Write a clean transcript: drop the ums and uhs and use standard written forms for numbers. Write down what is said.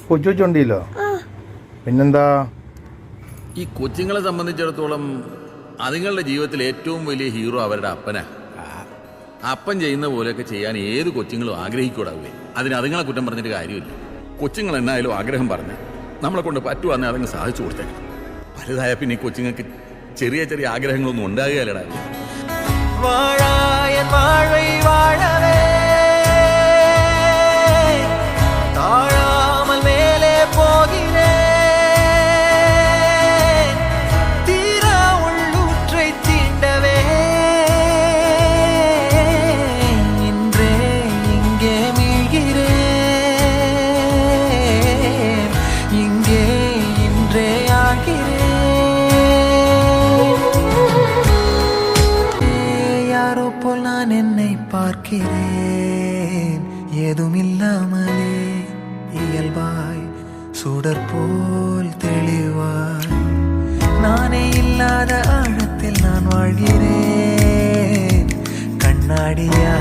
കൊച്ചുണ്ടിയിലോ? പിന്നെന്താ? ഈ കൊച്ചുങ്ങളെ സംബന്ധിച്ചിടത്തോളം അതുങ്ങളുടെ ജീവിതത്തിൽ ഏറ്റവും വലിയ ഹീറോ അവരുടെ അപ്പനാ. അപ്പൻ ചെയ്യുന്ന പോലെയൊക്കെ ചെയ്യാൻ ഏത് കൊച്ചുങ്ങളും ആഗ്രഹിക്കൂടാവേ. അതിന് അതുങ്ങളെ കുറ്റം പറഞ്ഞിട്ട് കാര്യമില്ല. കൊച്ചുങ്ങൾ എന്നായാലും ആഗ്രഹം പറഞ്ഞ് നമ്മളെ കൊണ്ട് പറ്റുവാന്നെ അതങ്ങ് സാധിച്ചു കൊടുത്തേക്കണം. വലുതായ പിന്നെ ഈ കൊച്ചുങ്ങൾക്ക് ചെറിയ ചെറിയ ആഗ്രഹങ്ങളൊന്നും ഉണ്ടാകുകയല്ലടാ. நான் என்னை பார்க்கிறேன் ஏதுமில்லாமலே இயல்பாய் சுடர் போல் தெளிவாய் நானே இல்லாத ஆழத்தில் நான் வாழ்கிறேன் கண்ணாடியா